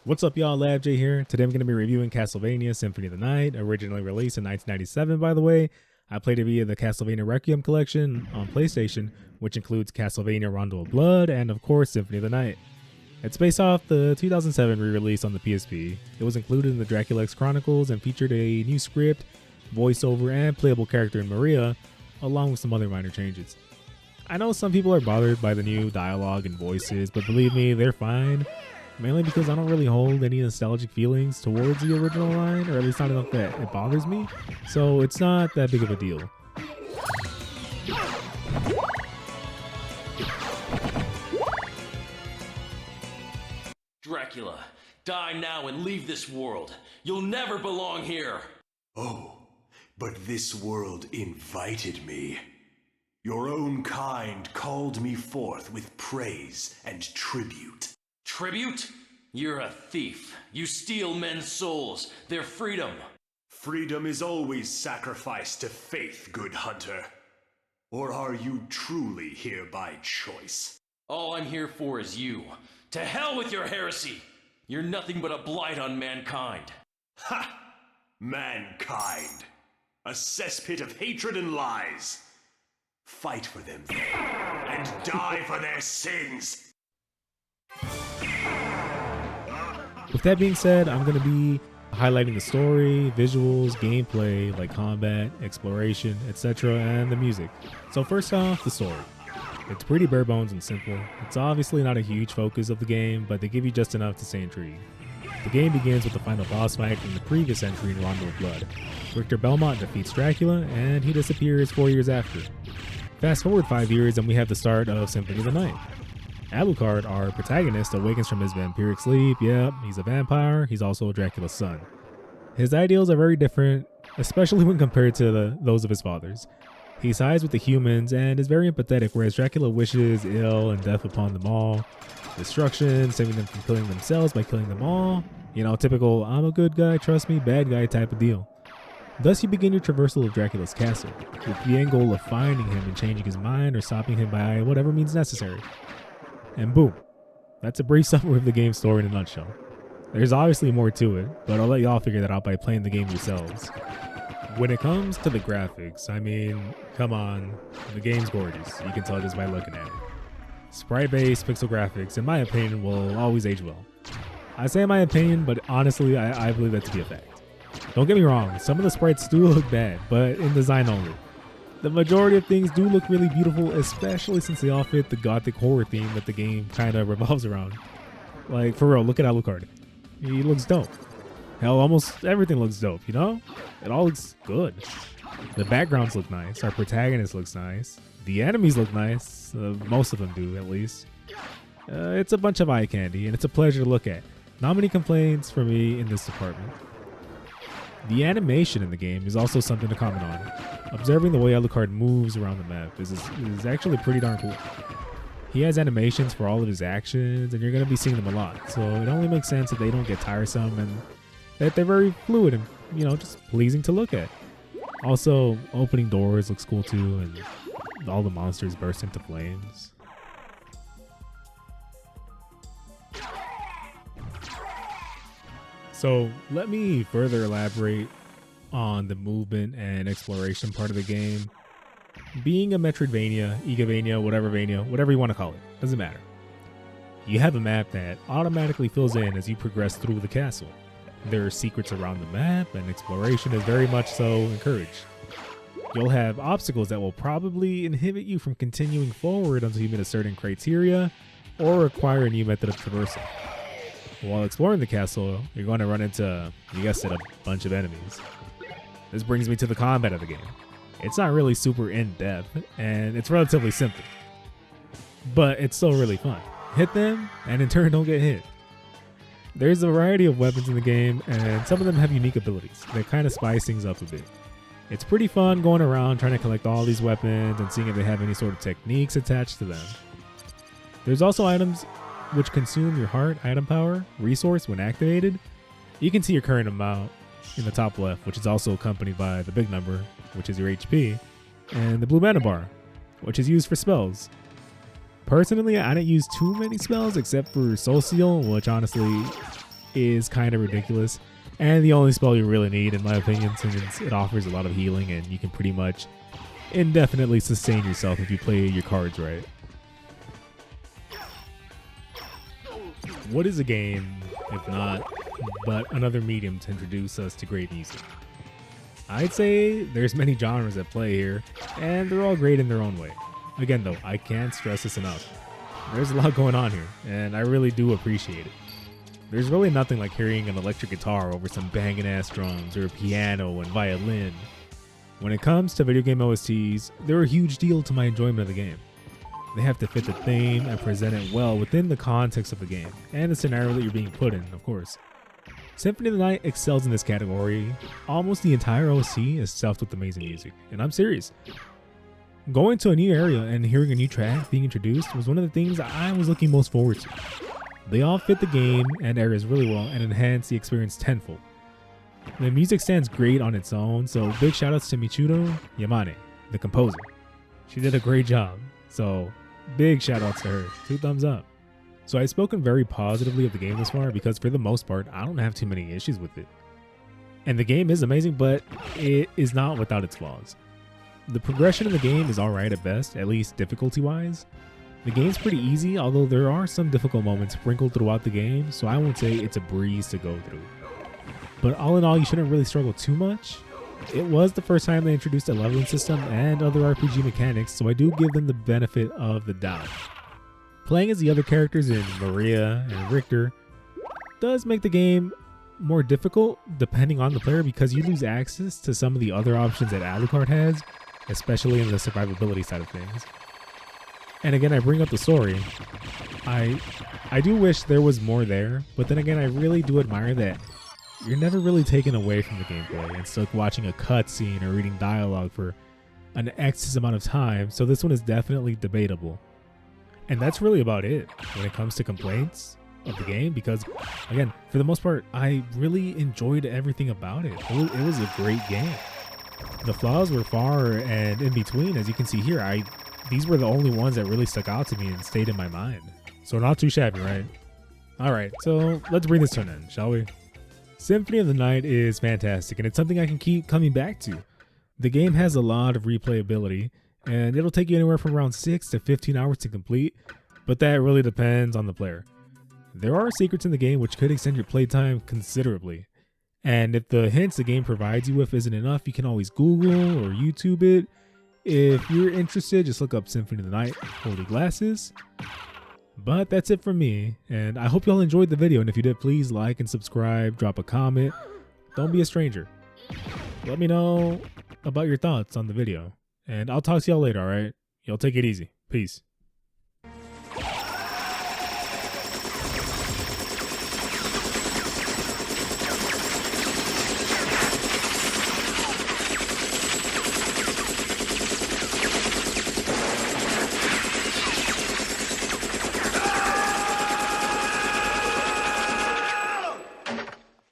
What's up, y'all? LabJ here. Today I'm going to be reviewing Castlevania Symphony of the Night, originally released in 1997, by the way. I played it via the Castlevania Requiem collection on PlayStation, which includes Castlevania Rondo of Blood and, of course, Symphony of the Night. It's based off the 2007 re-release on the PSP. It was included in the Dracula X Chronicles and featured a new script, voiceover, and playable character in Maria, along with some other minor changes. I know some people are bothered by the new dialogue and voices, but believe me, they're fine. Mainly because I don't really hold any nostalgic feelings towards the original line, or at least not enough that it bothers me, so it's not that big of a deal. Dracula, die now and leave this world. You'll never belong here. Oh, but this world invited me. Your own kind called me forth with praise and tribute. Tribute? You're a thief. You steal men's souls, their freedom. Freedom is always sacrificed to faith, good hunter. Or are you truly here by choice? All I'm here for is you. To hell with your heresy! You're nothing but a blight on mankind. Ha! Mankind. A cesspit of hatred and lies. Fight for them then, and die for their sins! With that being said, I'm going to be highlighting the story, visuals, gameplay, like combat, exploration, etc., and the music. So first off, the story. It's pretty bare bones and simple. It's obviously not a huge focus of the game, but they give you just enough to stay intrigued. The game begins with the final boss fight from the previous entry in Rondo of Blood. Richter Belmont defeats Dracula, and he disappears 4 years after. Fast forward 5 years and we have the start of Symphony of the Night. Alucard, our protagonist, awakens from his vampiric sleep. Yep, he's a vampire. He's also Dracula's son. His ideals are very different, especially when compared to those of his fathers. He sides with the humans and is very empathetic, whereas Dracula wishes ill and death upon them all. Destruction, saving them from killing themselves by killing them all. You know, typical I'm a good guy, trust me, bad guy type of deal. Thus you begin your traversal of Dracula's castle, with the end goal of finding him and changing his mind or stopping him by whatever means necessary. And boom, that's a brief summary of the game's story in a nutshell. There's obviously more to it, but I'll let y'all figure that out by playing the game yourselves. When it comes to the graphics, I mean, come on, the game's gorgeous. You can tell just by looking at it. Sprite-based pixel graphics, in my opinion, will always age well. I say my opinion, but honestly, I believe that to be a fact. Don't get me wrong, some of the sprites do look bad, but in design only. The majority of things do look really beautiful, especially since they all fit the gothic horror theme that the game kind of revolves around. Like, for real, look at Alucard. He looks dope. Hell, almost everything looks dope, you know? It all looks good. The backgrounds look nice, our protagonist looks nice, the enemies look nice, most of them do at least. It's a bunch of eye candy, and it's a pleasure to look at. Not many complaints for me in this department. The animation in the game is also something to comment on. Observing the way Alucard moves around the map is actually pretty darn cool. He has animations for all of his actions, and you're going to be seeing them a lot, so it only makes sense that they don't get tiresome and that they're very fluid and, you know, just pleasing to look at. Also, opening doors looks cool too, and all the monsters burst into flames. So let me further elaborate on the movement and exploration part of the game. Being a Metroidvania, Igavania, whatever you want to call it, doesn't matter. You have a map that automatically fills in as you progress through the castle. There are secrets around the map, and exploration is very much so encouraged. You'll have obstacles that will probably inhibit you from continuing forward until you meet a certain criteria or acquire a new method of traversal. While exploring the castle, you're going to run into, you guessed it, a bunch of enemies. This brings me to the combat of the game. It's not really super in-depth, and it's relatively simple. But it's still really fun. Hit them, and in turn don't get hit. There's a variety of weapons in the game, and some of them have unique abilities that kind of spice things up a bit. It's pretty fun going around trying to collect all these weapons and seeing if they have any sort of techniques attached to them. There's also items which consume your heart item power resource when activated. You can see your current amount in the top left, which is also accompanied by the big number, which is your HP, and the blue mana bar, which is used for spells. Personally, I didn't use too many spells except for Soul Seal, which honestly is kind of ridiculous, and the only spell you really need, in my opinion, since it offers a lot of healing and you can pretty much indefinitely sustain yourself if you play your cards right. What is a game, if not but another medium to introduce us to great music? I'd say there's many genres at play here, and they're all great in their own way. Again though, I can't stress this enough. There's a lot going on here, and I really do appreciate it. There's really nothing like hearing an electric guitar over some banging ass drums or a piano and violin. When it comes to video game OSTs, they're a huge deal to my enjoyment of the game. They have to fit the theme and present it well within the context of the game, and the scenario that you're being put in, of course. Symphony of the Night excels in this category. Almost the entire OST is stuffed with amazing music, and I'm serious. Going to a new area and hearing a new track being introduced was one of the things I was looking most forward to. They all fit the game and areas really well and enhance the experience tenfold. The music stands great on its own, so big shoutouts to Michiru Yamane, the composer. She did a great job, so big shoutouts to her. 2 thumbs up. So I've spoken very positively of the game this far because for the most part, I don't have too many issues with it. And the game is amazing, but it is not without its flaws. The progression in the game is alright at best, at least difficulty-wise. The game's pretty easy, although there are some difficult moments sprinkled throughout the game, so I won't say it's a breeze to go through. But all in all, you shouldn't really struggle too much. It was the first time they introduced a leveling system and other RPG mechanics, so I do give them the benefit of the doubt. Playing as the other characters in Maria and Richter does make the game more difficult depending on the player because you lose access to some of the other options that Alucard has, especially in the survivability side of things. And again, I bring up the story. I do wish there was more there, but then again, I really do admire that you're never really taken away from the gameplay. It's like watching a cutscene or reading dialogue for an excess amount of time, so this one is definitely debatable. And that's really about it when it comes to complaints of the game because, again, for the most part, I really enjoyed everything about it. It was a great game. The flaws were far and in between, as you can see here. These were the only ones that really stuck out to me and stayed in my mind. So not too shabby, right? Alright, so let's bring this to an end, shall we? Symphony of the Night is fantastic, and it's something I can keep coming back to. The game has a lot of replayability, and it'll take you anywhere from around 6 to 15 hours to complete, but that really depends on the player. There are secrets in the game which could extend your playtime considerably, and if the hints the game provides you with isn't enough, you can always Google or YouTube it. If you're interested, just look up Symphony of the Night, Holy Glasses. But that's it from me, and I hope y'all enjoyed the video, and if you did, please like and subscribe, drop a comment. Don't be a stranger. Let me know about your thoughts on the video. And I'll talk to y'all later, alright? Y'all take it easy. Peace.